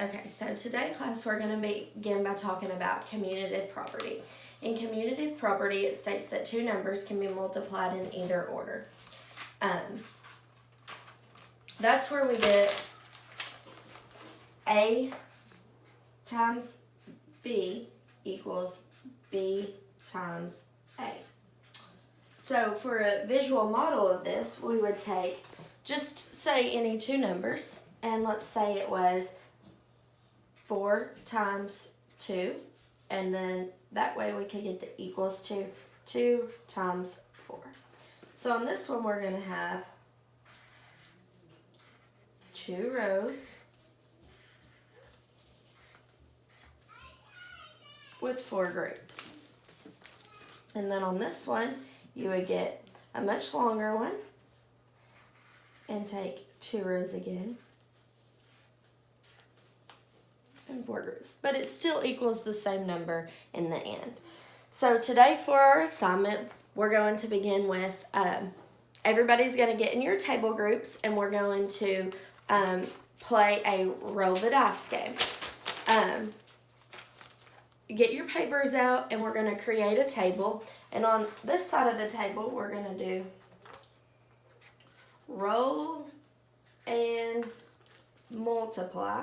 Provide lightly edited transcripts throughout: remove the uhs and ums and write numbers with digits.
Okay, so today, class, we're going to begin by talking about commutative property. In commutative property, it states that two numbers can be multiplied in either order. That's where we get A times B equals B times A. So for a visual model of this, we would take, just say any two numbers, and let's say it was 4 times 2, and then that way we could get the equals to 2 times 4. So on this one, we're going to have 2 rows with 4 groups. And then on this one, you would get a much longer one and take 2 rows again and 4 groups. But it still equals the same number in the end. So today for our assignment, we're going to begin with, everybody's going to get in your table groups, and we're going to play a roll the dice game. Get your papers out, and we're going to create a table. And on this side of the table, we're going to do roll and multiply.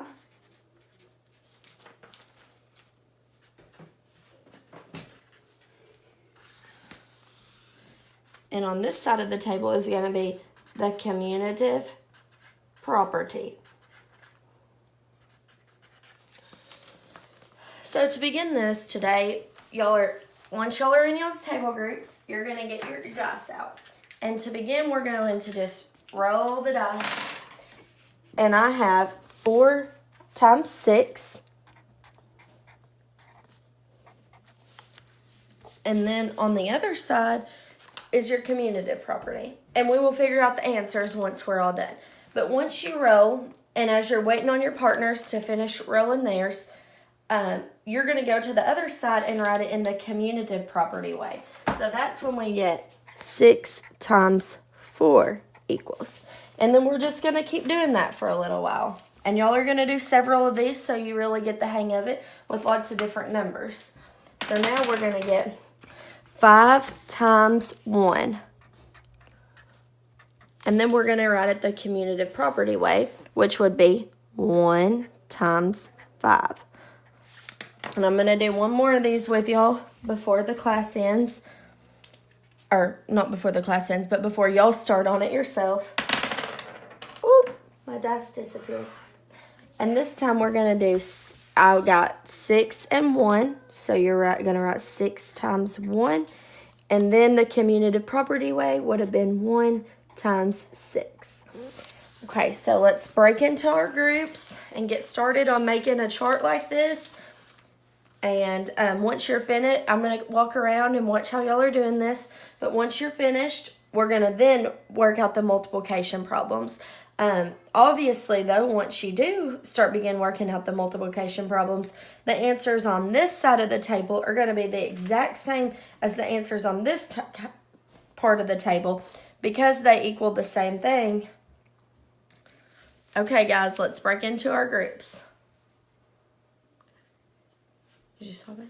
And on this side of the table is going to be the commutative property. So to begin this today, once y'all are in y'all's table groups, you're going to get your dice out. And to begin, we're going to just roll the dice. And I have 4 times 6. And then on the other side is your commutative property. And we will figure out the answers once we're all done. But once you roll, and as you're waiting on your partners to finish rolling theirs, you're going to go to the other side and write it in the commutative property way. So that's when we get 6 times 4 equals. And then we're just going to keep doing that for a little while. And y'all are going to do several of these so you really get the hang of it with lots of different numbers. So now we're going to get 5 times 1. And then we're going to write it the commutative property way, which would be 1 times 5. And I'm going to do one more of these with y'all before the class ends. Or not before the class ends, but before y'all start on it yourself. Oop, my dice disappeared. And this time we're going to do, I got 6 and 1. So you're going to write 6 times 1. And then the commutative property way would have been 1 times 6. Okay, so let's break into our groups and get started on making a chart like this. And once you're finished, I'm going to walk around and watch how y'all are doing this. But once you're finished, we're going to then work out the multiplication problems. Obviously, though, once you do begin working out the multiplication problems, the answers on this side of the table are going to be the exact same as the answers on this part of the table because they equal the same thing. Okay, guys, let's break into our groups. Did you stop it?